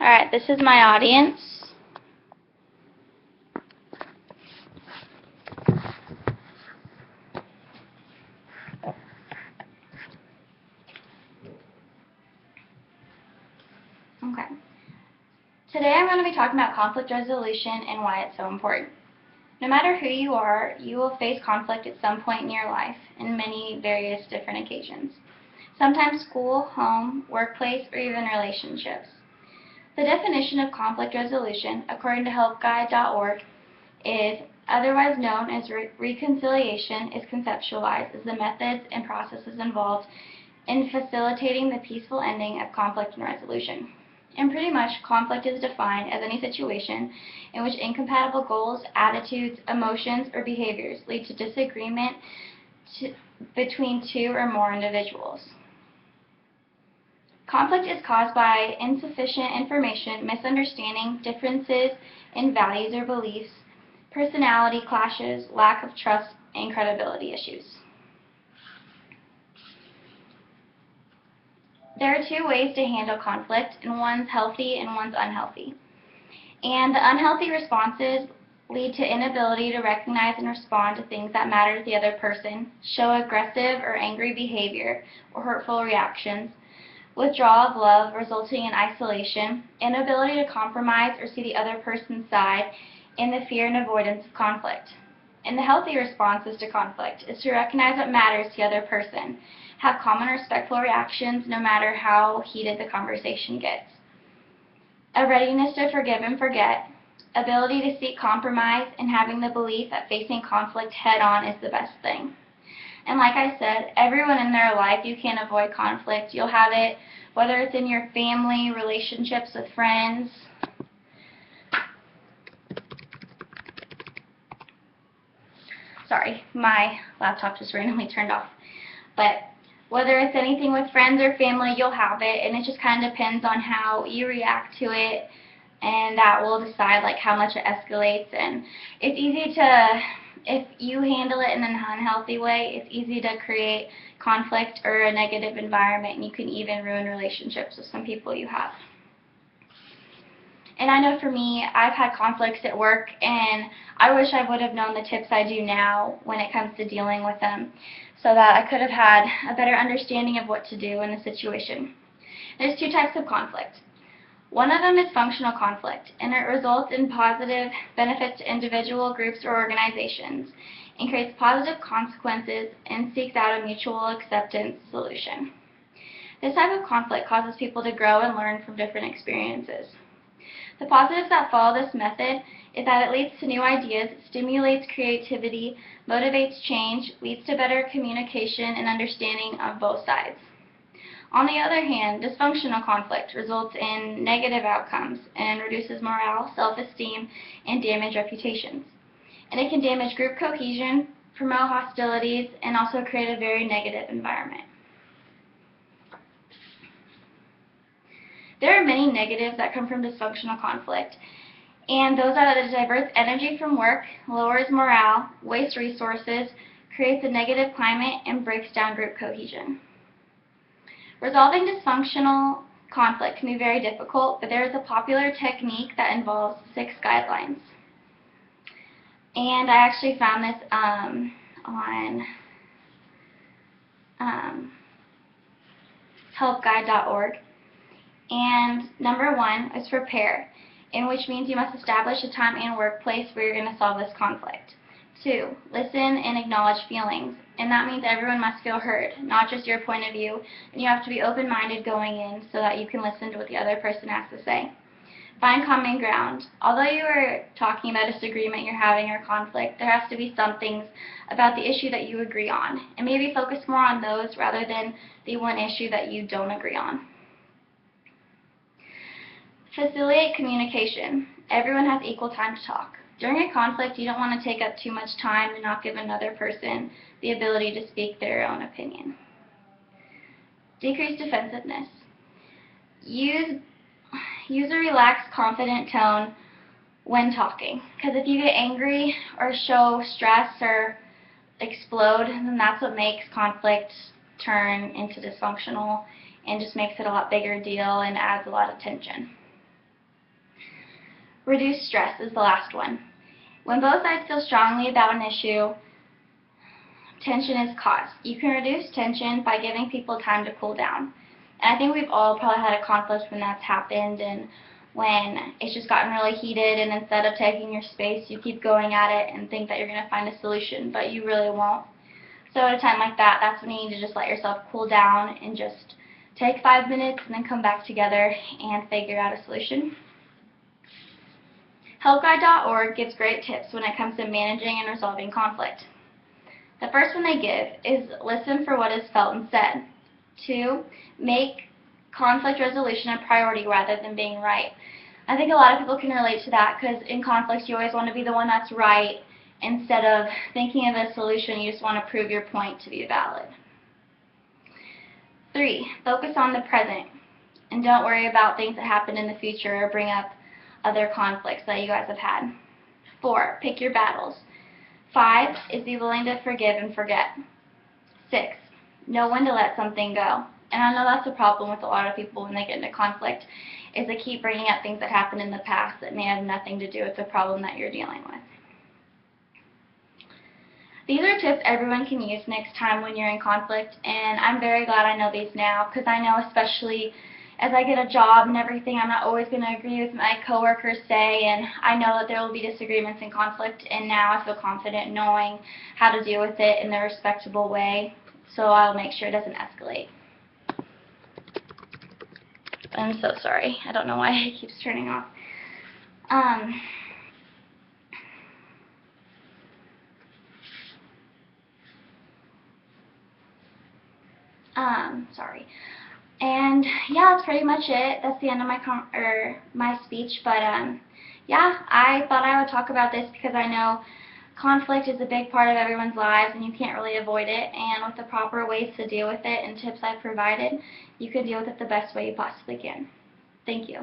Alright, this is my audience. Okay. Today I'm going to be talking about conflict resolution and why it's so important. No matter who you are, you will face conflict at some point in your life in many various different occasions. Sometimes school, home, workplace, or even relationships. The definition of conflict resolution, according to helpguide.org, is otherwise known as reconciliation, is conceptualized as the methods and processes involved in facilitating the peaceful ending of conflict and resolution. And pretty much, conflict is defined as any situation in which incompatible goals, attitudes, emotions, or behaviors lead to disagreement between two or more individuals. Conflict is caused by insufficient information, misunderstanding, differences in values or beliefs, personality clashes, lack of trust, and credibility issues. There are two ways to handle conflict, and one's healthy and one's unhealthy. And the unhealthy responses lead to inability to recognize and respond to things that matter to the other person, show aggressive or angry behavior or hurtful reactions, withdrawal of love resulting in isolation, inability to compromise or see the other person's side, and the fear and avoidance of conflict. And the healthy responses to conflict is to recognize what matters to the other person, have calm and respectful reactions no matter how heated the conversation gets, a readiness to forgive and forget, ability to seek compromise, and having the belief that facing conflict head-on is the best thing. And like I said, everyone in their life, you can't avoid conflict. You'll have it whether it's in your family, relationships with friends. Sorry, my laptop just randomly turned off. But whether it's anything with friends or family, you'll have it, and it just kind of depends on how you react to it, and that will decide like how much it escalates. And it's easy to, if you handle it in an unhealthy way, it's easy to create conflict or a negative environment, and you can even ruin relationships with some people you have. And I know for me, I've had conflicts at work, and I wish I would have known the tips I do now when it comes to dealing with them, so that I could have had a better understanding of what to do in a situation. There's two types of conflict. One of them is functional conflict, and it results in positive benefits to individual groups or organizations, and creates positive consequences and seeks out a mutual acceptance solution. This type of conflict causes people to grow and learn from different experiences. The positives that follow this method is that it leads to new ideas, stimulates creativity, motivates change, leads to better communication and understanding of both sides. On the other hand, dysfunctional conflict results in negative outcomes and reduces morale, self-esteem, and damage reputations. And it can damage group cohesion, promote hostilities, and also create a very negative environment. There are many negatives that come from dysfunctional conflict, and those are that it diverts energy from work, lowers morale, wastes resources, creates a negative climate, and breaks down group cohesion. Resolving dysfunctional conflict can be very difficult, but there is a popular technique that involves 6 guidelines. And I actually found this on helpguide.org. And number 1 is prepare, in which means you must establish a time and workplace where you're going to solve this conflict. 2, listen and acknowledge feelings, and that means everyone must feel heard, not just your point of view, and you have to be open-minded going in so that you can listen to what the other person has to say. Find common ground. Although you are talking about a disagreement you're having or conflict, there has to be some things about the issue that you agree on, and maybe focus more on those rather than the one issue that you don't agree on. Facilitate communication. Everyone has equal time to talk. During a conflict, you don't want to take up too much time and not give another person the ability to speak their own opinion. Decrease defensiveness. Use a relaxed, confident tone when talking, because if you get angry or show stress or explode, then that's what makes conflict turn into dysfunctional and just makes it a lot bigger deal and adds a lot of tension. Reduce stress is the last one. When both sides feel strongly about an issue, tension is caused. You can reduce tension by giving people time to cool down. And I think we've all probably had a conflict when that's happened and when it's just gotten really heated, and instead of taking your space, you keep going at it and think that you're going to find a solution, but you really won't. So at a time like that, that's when you need to just let yourself cool down and just take 5 minutes and then come back together and figure out a solution. Helpguide.org gives great tips when it comes to managing and resolving conflict. The first one they give is listen for what is felt and said. 2, make conflict resolution a priority rather than being right. I think a lot of people can relate to that because in conflict you always want to be the one that's right instead of thinking of a solution. You just want to prove your point to be valid. 3, focus on the present and don't worry about things that happen in the future or bring up other conflicts that you guys have had. 4, pick your battles. 5 is be willing to forgive and forget. 6, know when to let something go. And I know that's a problem with a lot of people when they get into conflict, is they keep bringing up things that happened in the past that may have nothing to do with the problem that you're dealing with. These are tips everyone can use next time when you're in conflict, and I'm very glad I know these now, because I know especially as I get a job and everything, I'm not always going to agree with my coworkers say, and I know that there will be disagreements and conflict, and now I feel confident knowing how to deal with it in a respectable way, so I'll make sure it doesn't escalate. I'm so sorry. I don't know why it keeps turning off. Sorry. And yeah, that's pretty much it. That's the end of my speech. But yeah, I thought I would talk about this because I know conflict is a big part of everyone's lives and you can't really avoid it. And with the proper ways to deal with it and tips I've provided, you can deal with it the best way you possibly can. Thank you.